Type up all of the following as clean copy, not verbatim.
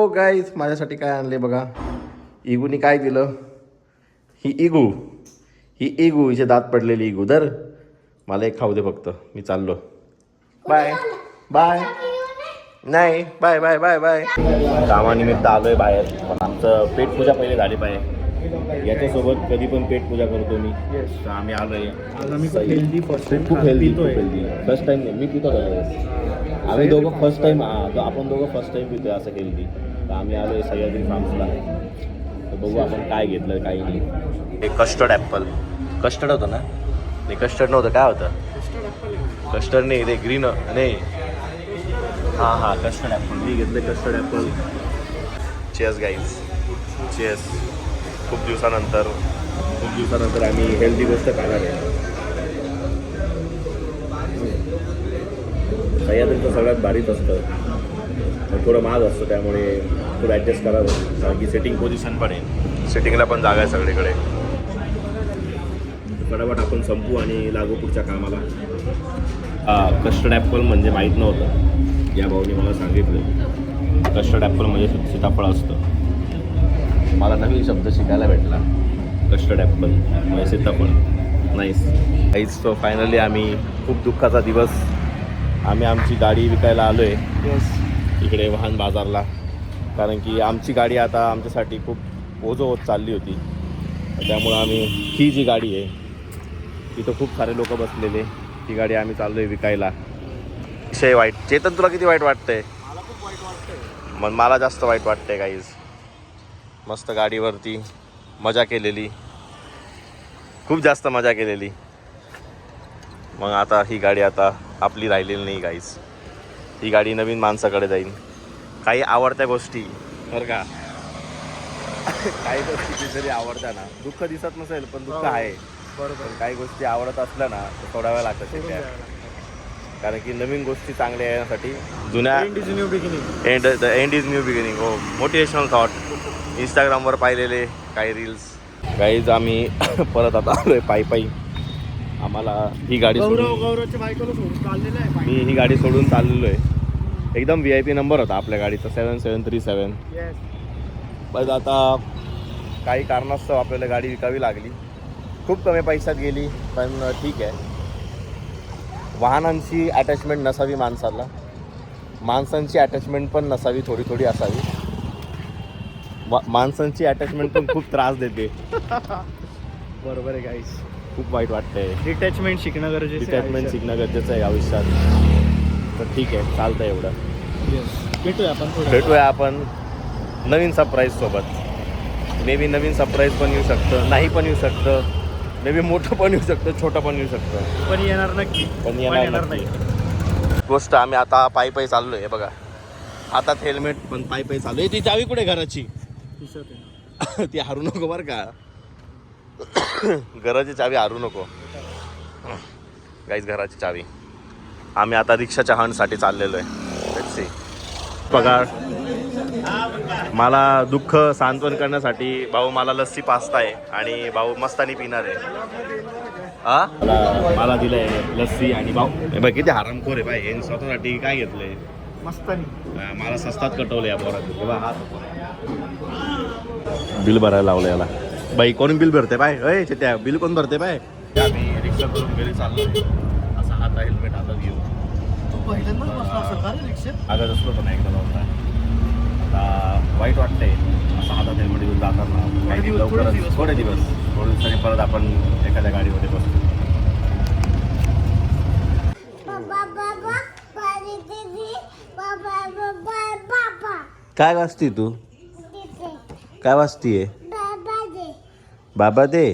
Guys माझ्यासाठी काय आणले बघा. इगूनी काय दिलं. ही इगू हिचे दात पडलेली इगू. तर मला एक खाऊ दे फक्त. मी चाललो. Bye bye. नाही बाय बाय बाय बाय. कामानिमित्त आलोय बाहेर. पण आमचं पेटपूजा पहिले झाली पाहिजे. याच्यासोबत कधी पण पेटपूजा करतो मी. तर आम्ही आलोय. खूप हेल्दी फर्स्ट टाइम मी पितो. आम्ही दोघं फर्स्ट टाइम आपण दोघं फर्स्ट टाइम पितोय असं हेल्दी. तर आम्ही आलोय सह्याद्री फार्म्सला. तर बघू आपण काय घेतलं काही नाही. हे कस्टर्ड ॲपल. कस्टर्ड होतं ना. नाही कस्टर्ड नव्हतं. काय होतं. कस्टर्ड नाही ते ग्रीन नाही. हां कस्टर्ड ॲपल. मी घेतलं custard apple. Chase guys chase. खूप दिवसानंतर आम्ही हेल्दी गोष्ट खाणार आहे. सह्याद्रीचं सगळ्यात भारीच असतं. थोडं महाग असतं त्यामुळे थोडं ॲडजस्ट करावं. कारण की सेटिंग पोझिशन पण आहे. सेटिंगला पण जागा आहे सगळीकडे. फटाफट आपण संपू आणि लागू पुढच्या कामाला. कस्टर्ड ॲपल म्हणजे माहीत नव्हतं. या भाऊने मला सांगितलं कस्टर्ड ॲपल म्हणजे सीताफळ असतं. मला नवीन शब्द शिकायला भेटला. कस्टर्ड ॲपल म्हणजे सीताफळ. Nice guys. सो फायनली आम्ही खूप दुःखाचा दिवस. आम्ही आमची गाडी विकायला आलो आहे इकडे वाहन बाजारला. कारण की आमची गाडी आता आमच्यासाठी खूप ओझं होत चालली होती. त्यामुळं आम्ही ही जी गाडी आहे तिथं खूप सारे लोक बसलेले. ही गाडी आम्ही चाललो आहे विकायला. विषय वाईट. चेतन तुला किती वाईट वाटतंय. मला खूप वाईट वाटतंय. मग मला जास्त वाईट वाटतंय गाईज. मस्त गाडीवरती मजा केलेली. खूप जास्त मजा केलेली. मग आता ही गाडी आता आपली राहिलेली नाही गाईज. ही गाडी नवीन माणसाकडे जाईल. काही आवडत्या गोष्टी बरं का. काही गोष्टी जरी आवडत्या ना. दुःख दिसत नसेल पण दुःख आहे. बरोबर. काही गोष्टी आवडत असल्या ना तर थोडा वेळ लागतात त्या. कारण की नवीन गोष्टी चांगल्या येण्यासाठी जुन्या end is new beginning. End is new beginning. हो मोटिवेशनल थॉट. इंस्टाग्रामवर पाहिलेले काही रील्स. गाईज आम्ही परत आता आलोय पायी. आम्हाला ही गाडी गौरवच्या बायकोला सोडून चाललेलं आहे. मी ही गाडी सोडून चाललेलो आहे. एकदम VIP नंबर होता आपल्या गाडीचा 7737. पण आता काही कारणास्तव आपल्याला गाडी विकावी लागली. खूप कमी पैशात गेली पण ठीक आहे. वाहनांची अटॅचमेंट नसावी माणसाला. माणसांची अटॅचमेंट पण नसावी. थोडी थोडी असावी. माणसांची अटॅचमेंट पण खूप त्रास देते. बरोबर आहे गाईस. खूप वाईट वाटतंय. डिटॅचमेंट शिकणं गरजेचं आहे आयुष्यात. तर ठीक आहे चालतं एवढं. भेटूया आपण नवीन सरप्राईज सोबत. मे बी नवीन सरप्राईज पण येऊ शकतं. नाही पण येऊ शकतं. मे बी मोठं पण येऊ शकतं. छोटं पण येऊ शकतं. पण येणार नक्की. पण येणार नाही गोष्ट. आम्ही आता पायी चाललो आहे बघा. हातात हेल्मेट पण पायी चाललो आहे. ती चावी कुठे घराची. ती हरू नको बरं का. घराची चावी हरू नको गाईज. घराची चावी. आम्ही आता रिक्षाच्या हंडसाठी चाललेलो आहे. पगार. मला दुःख सांत्वन करण्यासाठी भाऊ मला लस्सी पाजताय आणि भाऊ मस्तानी पिणार आहे. मला दिलंय लस्सी आणि भाऊ बघ किती हरामखोर आहे बाई. स्वतःसाठी काय घेतलंय मस्तानी. मला स्वस्तात कटवलं या बोरात. हात बिल भरायला लावलं याला. बाई कोण बिल भरते बाय. त्या बिल कोण भरते बाय. आम्ही रिक्षा करून घरी चाललोय. असा हात हेल्मेट हातात घेऊ. पहिल्यांदाच बसला असेल का रे रिक्षेत. आगत असलो पण एकदा लावला. आता वाईट वाटतंय असं हातात हेल्मेट घेऊन जाताना. काही लवकरच थोडे दिवसांनी परत आपण एखाद्या गाडीमध्ये बसतो. काय वाचती तू. काय वाचतीये. बाबा दे.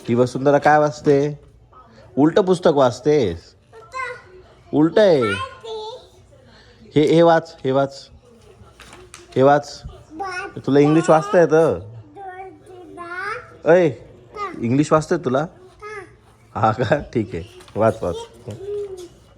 ही वसुंधरा काय वाचते. उलट पुस्तक वाचतेस. उलट आहे. हे वाच. तुला इंग्लिश वाचता येतं. इंग्लिश वाचतंय तुला. हा का ठीक आहे. वाच.